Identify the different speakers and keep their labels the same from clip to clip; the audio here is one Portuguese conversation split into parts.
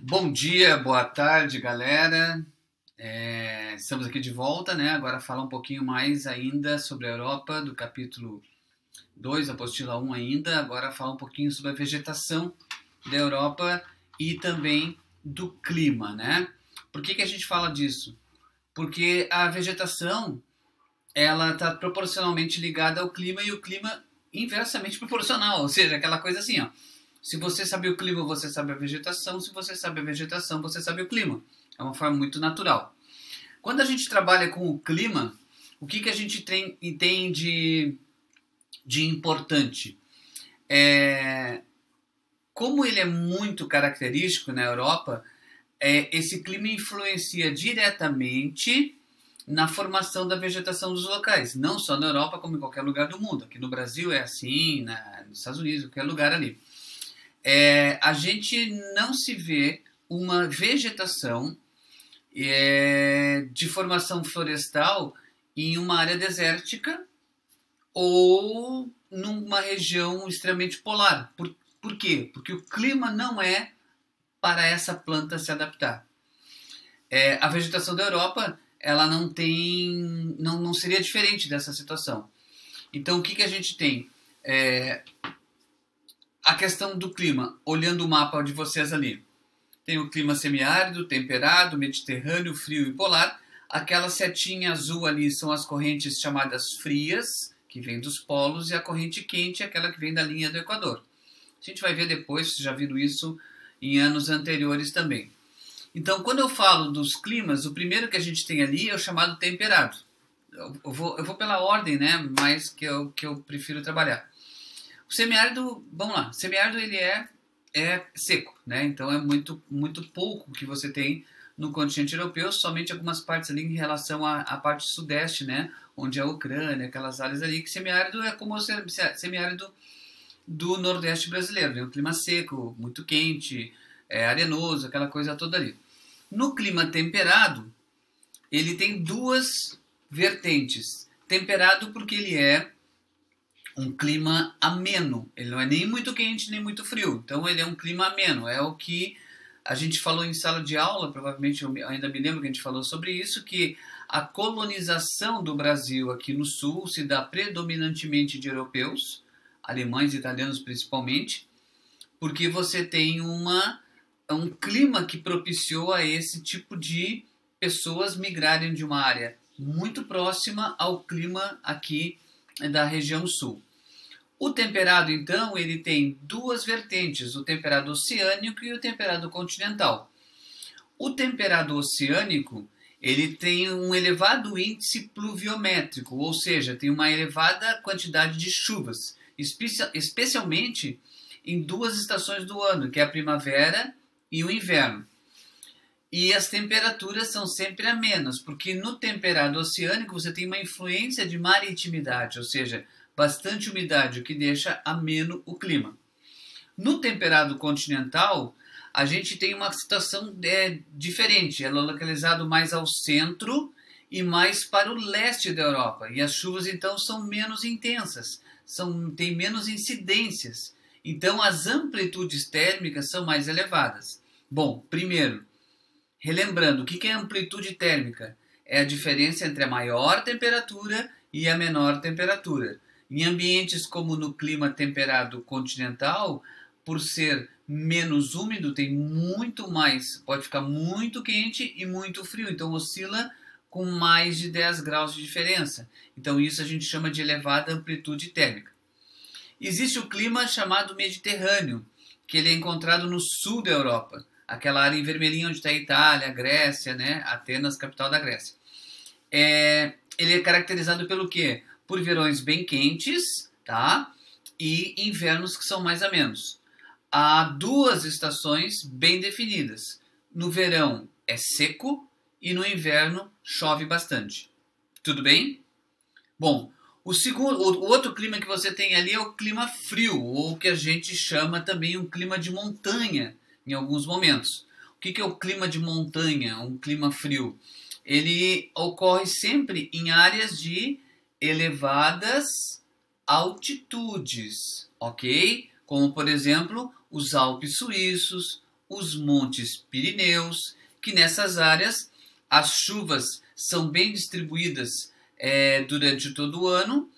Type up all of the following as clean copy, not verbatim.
Speaker 1: Bom dia, boa tarde, galera. Estamos aqui de volta, né? Agora falar um pouquinho mais ainda sobre a Europa, do capítulo 2, apostila 1 ainda. Agora falar um pouquinho sobre a vegetação da Europa e também do clima, né? Por que a gente fala disso? Porque a vegetação, ela está proporcionalmente ligada ao clima e o clima inversamente proporcional, ou seja, aquela coisa assim, ó. Se você sabe o clima, você sabe a vegetação. Se você sabe a vegetação, você sabe o clima. É uma forma muito natural. Quando a gente trabalha com o clima, o que a gente tem de importante? Como ele é muito característico na Europa, esse clima influencia diretamente na formação da vegetação dos locais. Não só na Europa, como em qualquer lugar do mundo. Aqui no Brasil é assim, nos Estados Unidos, qualquer lugar ali. A gente não se vê uma vegetação de formação florestal em uma área desértica ou numa região extremamente polar. Por quê? Porque o clima não é para essa planta se adaptar. A vegetação da Europa, ela não seria diferente dessa situação. Então, o que a gente tem? A questão do clima, olhando o mapa de vocês ali. Tem o clima semiárido, temperado, mediterrâneo, frio e polar. Aquela setinha azul ali são as correntes chamadas frias, que vêm dos polos, e a corrente quente é aquela que vem da linha do Equador. A gente vai ver depois, vocês já viram isso em anos anteriores também. Então, quando eu falo dos climas, o primeiro que a gente tem ali é o chamado temperado. Eu vou pela ordem, né, mas que eu prefiro trabalhar. O semiárido, vamos lá, o semiárido ele é seco, né? Então é muito pouco que você tem no continente europeu, somente algumas partes ali em relação à parte sudeste, né? Onde é a Ucrânia, aquelas áreas ali, que semiárido é como o semiárido do nordeste brasileiro, né? Um clima seco, muito quente, arenoso, aquela coisa toda ali. No clima temperado, ele tem duas vertentes. Temperado porque ele é um clima ameno, ele não é nem muito quente nem muito frio, então ele é um clima ameno, é o que a gente falou em sala de aula, provavelmente eu ainda me lembro que a gente falou sobre isso, que a colonização do Brasil aqui no sul se dá predominantemente de europeus, alemães e italianos principalmente, porque você tem um clima que propiciou a esse tipo de pessoas migrarem de uma área muito próxima ao clima aqui da região sul. O temperado, então, ele tem duas vertentes, o temperado oceânico e o temperado continental. O temperado oceânico, ele tem um elevado índice pluviométrico, ou seja, tem uma elevada quantidade de chuvas, especialmente em duas estações do ano, que é a primavera e o inverno. E as temperaturas são sempre amenas, porque no temperado oceânico você tem uma influência de maritimidade, ou seja, bastante umidade, o que deixa ameno o clima. No temperado continental, a gente tem uma situação diferente, ela é localizada mais ao centro e mais para o leste da Europa, e as chuvas então são menos intensas, tem menos incidências, então as amplitudes térmicas são mais elevadas. Bom, primeiro, relembrando, o que é amplitude térmica? É a diferença entre a maior temperatura e a menor temperatura. Em ambientes como no clima temperado continental, por ser menos úmido, tem muito mais, pode ficar muito quente e muito frio, então oscila com mais de 10 graus de diferença. Então isso a gente chama de elevada amplitude térmica. Existe o clima chamado Mediterrâneo, que ele é encontrado no sul da Europa, aquela área em vermelhinho onde está a Itália, a Grécia, né? Atenas, capital da Grécia. Ele é caracterizado pelo quê? Por verões bem quentes, tá? E invernos que são mais amenos. Há duas estações bem definidas. No verão é seco e no inverno chove bastante. Tudo bem? Bom, o outro clima que você tem ali é o clima frio, ou o que a gente chama também um clima de montanha, em alguns momentos. O que é o clima de montanha, um clima frio? Ele ocorre sempre em áreas de elevadas altitudes, ok? Como, por exemplo, os Alpes suíços, os Montes Pirineus, que nessas áreas as chuvas são bem distribuídas durante todo o ano.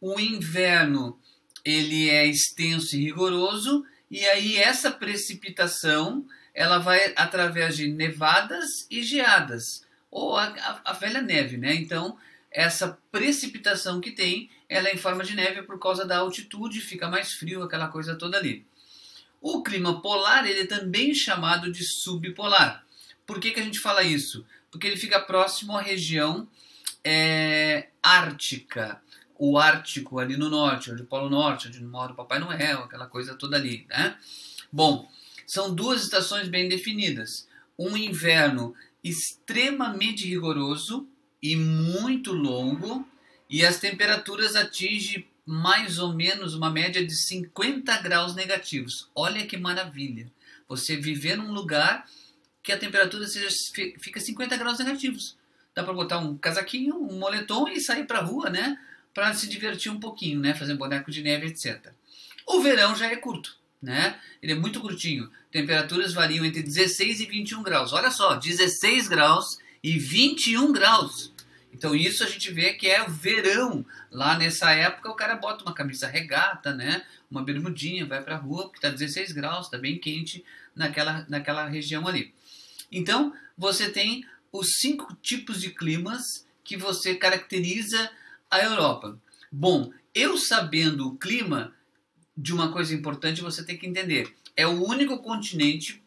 Speaker 1: O inverno ele é extenso e rigoroso, e aí essa precipitação ela vai através de nevadas e geadas, ou a velha neve, né? Então, essa precipitação que tem, ela é em forma de neve por causa da altitude, fica mais frio, aquela coisa toda ali. O clima polar, ele é também chamado de subpolar. Por que a gente fala isso? Porque ele fica próximo à região ártica, o Ártico ali no norte, onde o Polo Norte, onde mora o Papai Noel, aquela coisa toda ali, né? Bom, são duas estações bem definidas. Um inverno extremamente rigoroso e muito longo, e as temperaturas atingem mais ou menos uma média de 50 graus negativos. Olha que maravilha! Você viver num lugar que a temperatura fica 50 graus negativos. Dá para botar um casaquinho, um moletom e sair para a rua, né? Para se divertir um pouquinho, né? Fazer boneco de neve, etc. O verão já é curto, né? Ele é muito curtinho. Temperaturas variam entre 16 e 21 graus. Olha só, 16 graus e 21 graus. Então isso a gente vê que é o verão. Lá nessa época o cara bota uma camisa regata, né? Uma bermudinha, vai para a rua, porque está 16 graus, está bem quente naquela região ali. Então você tem os 5 tipos de climas que você caracteriza a Europa. Bom, eu sabendo o clima, de uma coisa importante você tem que entender. É o único continente,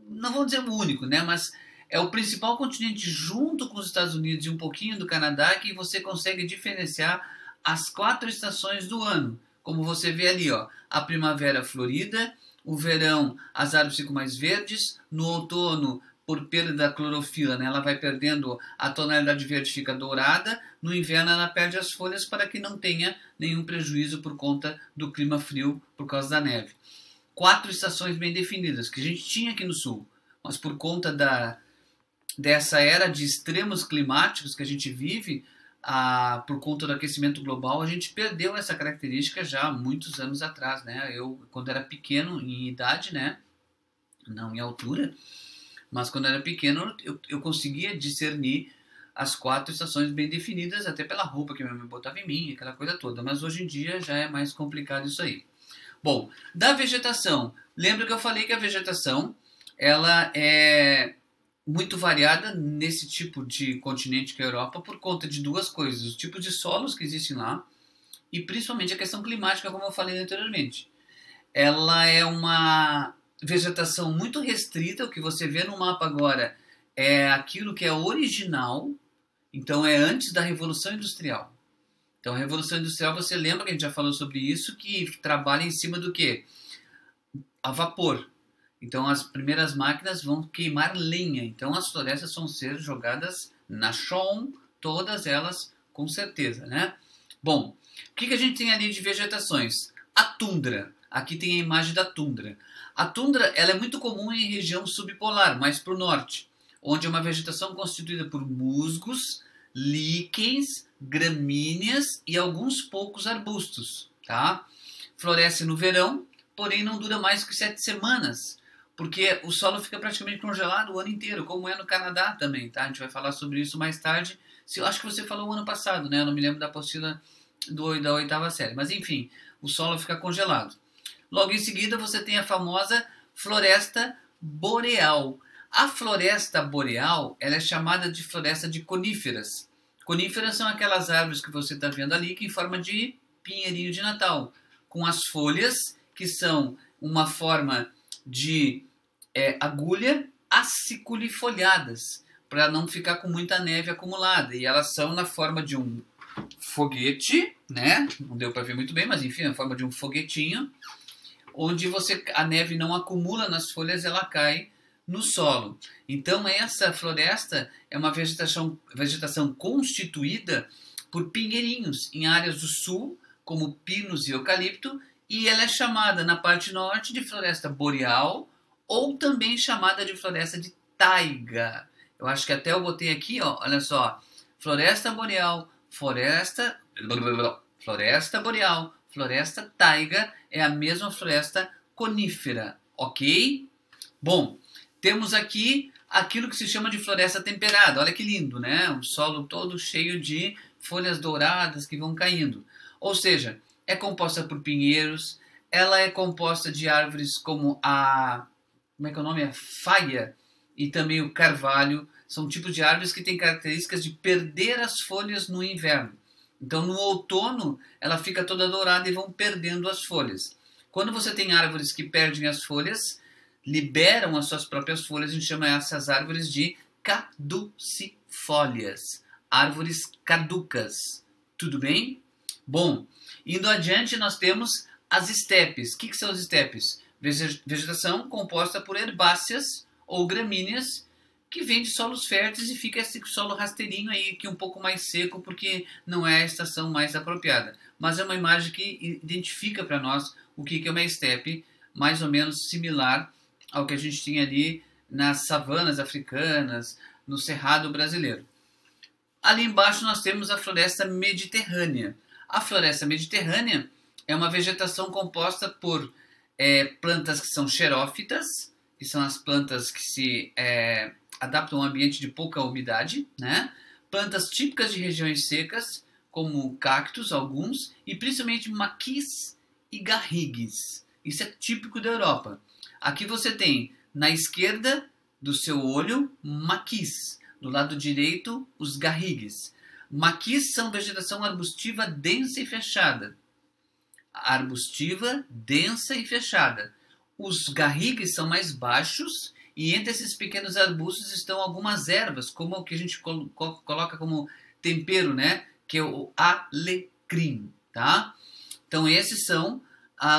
Speaker 1: não vou dizer o único, né? Mas é o principal continente junto com os Estados Unidos e um pouquinho do Canadá que você consegue diferenciar as 4 estações do ano. Como você vê ali, ó, a primavera florida, o verão as árvores ficam mais verdes, no outono por perda da clorofila, né, ela vai perdendo a tonalidade verde, fica dourada. No inverno ela perde as folhas para que não tenha nenhum prejuízo por conta do clima frio, por causa da neve. 4 estações bem definidas, que a gente tinha aqui no sul, mas por conta dessa era de extremos climáticos que a gente vive, por conta do aquecimento global, a gente perdeu essa característica já há muitos anos atrás, né? Eu, quando era pequeno em idade, né, não em altura, mas quando era pequeno eu conseguia discernir as 4 estações bem definidas, até pela roupa que minha mãe botava em mim, aquela coisa toda. Mas hoje em dia já é mais complicado isso aí. Bom, da vegetação, lembra que eu falei que a vegetação ela é muito variada nesse tipo de continente que é a Europa por conta de 2 coisas: os tipos de solos que existem lá e principalmente a questão climática, como eu falei anteriormente. Ela é uma vegetação muito restrita. O que você vê no mapa agora é aquilo que é original, então é antes da Revolução Industrial. Então a Revolução Industrial, você lembra que a gente já falou sobre isso, que trabalha em cima do quê? A vapor. Então as primeiras máquinas vão queimar lenha, então as florestas vão ser jogadas na chão, todas elas com certeza, né? Bom, o que a gente tem ali de vegetações? A tundra. Aqui tem a imagem da tundra. A tundra ela é muito comum em região subpolar, mais para o norte, onde é uma vegetação constituída por musgos, líquens, gramíneas e alguns poucos arbustos. Tá? Floresce no verão, porém não dura mais que 7 semanas, porque o solo fica praticamente congelado o ano inteiro, como é no Canadá também. Tá? A gente vai falar sobre isso mais tarde. Eu acho que você falou o ano passado, né? Eu não me lembro da apostila da 8ª série, mas enfim, o solo fica congelado. Logo em seguida você tem a famosa floresta boreal. A floresta boreal ela é chamada de floresta de coníferas. Coníferas são aquelas árvores que você está vendo ali, que em forma de pinheirinho de Natal, com as folhas que são uma forma de agulha aciculifoliadas, para não ficar com muita neve acumulada. E elas são na forma de um foguete, né? Não deu para ver muito bem, mas enfim, na forma de um foguetinho, onde a neve não acumula nas folhas, ela cai no solo. Então essa floresta é uma vegetação constituída por pinheirinhos em áreas do sul, como pinos e eucalipto, e ela é chamada na parte norte de floresta boreal, ou também chamada de floresta de taiga. Eu acho que até eu botei aqui, ó, olha só, floresta boreal, floresta boreal, floresta taiga é a mesma floresta conífera, ok? Bom, temos aqui aquilo que se chama de floresta temperada. Olha que lindo, né? Um solo todo cheio de folhas douradas que vão caindo. Ou seja, é composta por pinheiros, ela é composta de árvores como como é que é o nome? A faia e também o carvalho. São tipos de árvores que têm características de perder as folhas no inverno. Então, no outono, ela fica toda dourada e vão perdendo as folhas. Quando você tem árvores que perdem as folhas, liberam as suas próprias folhas, a gente chama essas árvores de caducifólias, árvores caducas. Tudo bem? Bom, indo adiante, nós temos as estepes. O que são as estepes? Vegetação composta por herbáceas ou gramíneas que vem de solos férteis e fica esse solo rasteirinho aí, que é um pouco mais seco, porque não é a estação mais apropriada. Mas é uma imagem que identifica para nós o que é uma estepe, mais ou menos similar ao que a gente tinha ali nas savanas africanas, no cerrado brasileiro. Ali embaixo nós temos a floresta mediterrânea. A floresta mediterrânea é uma vegetação composta por plantas que são xerófitas, que são as plantas que se adaptam a um ambiente de pouca umidade, né? Plantas típicas de regiões secas, como cactos, alguns, e principalmente maquis e garrigues. Isso é típico da Europa. Aqui você tem, na esquerda do seu olho, maquis. Do lado direito, os garrigues. Maquis são vegetação arbustiva densa e fechada. Arbustiva, densa e fechada. Os garrigues são mais baixos e entre esses pequenos arbustos estão algumas ervas, como o que a gente coloca como tempero, né? Que é o alecrim, tá? Então esses são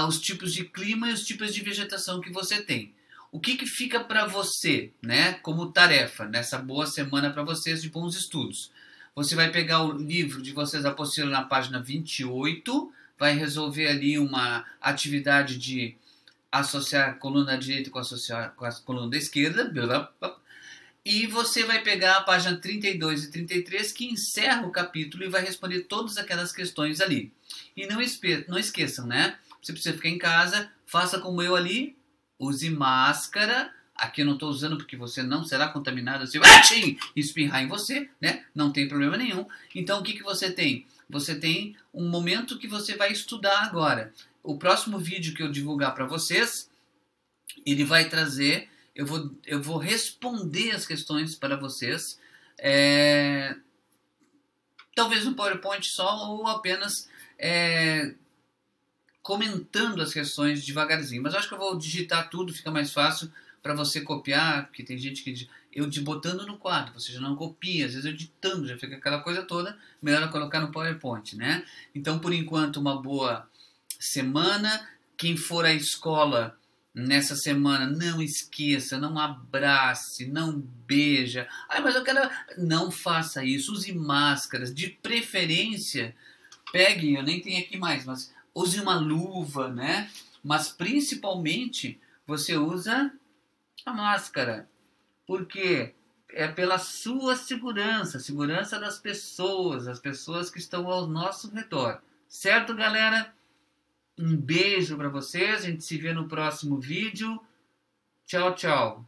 Speaker 1: os tipos de clima e os tipos de vegetação que você tem. O que fica para você, né, como tarefa nessa boa semana para vocês de bons estudos? Você vai pegar o livro de vocês, a apostila na página 28, vai resolver ali uma atividade de associar a coluna da direita com a coluna da esquerda, e você vai pegar a página 32 e 33, que encerra o capítulo e vai responder todas aquelas questões ali. E não esqueçam, né? Você precisa ficar em casa, faça como eu ali, use máscara. Aqui eu não estou usando porque você não será contaminado se espirrar em você, né? Não tem problema nenhum. Então o que você tem? Você tem um momento que você vai estudar agora. O próximo vídeo que eu divulgar para vocês, ele vai trazer, eu vou responder as questões para vocês, talvez no PowerPoint só ou apenas comentando as questões devagarzinho. Mas eu acho que eu vou digitar tudo, fica mais fácil para você copiar, porque tem gente que eu botando no quadro, você já não copia, às vezes eu editando, já fica aquela coisa toda, melhor eu colocar no PowerPoint, né? Então, por enquanto, uma boa semana. Quem for à escola nessa semana, não esqueça, não abrace, não beija. Mas eu quero... Não faça isso, use máscaras, de preferência, pegue, eu nem tenho aqui mais, mas use uma luva, né? Mas principalmente você usa a máscara, porque é pela sua segurança, segurança das pessoas, as pessoas que estão ao nosso redor. Certo, galera? Um beijo para vocês, a gente se vê no próximo vídeo. Tchau, tchau.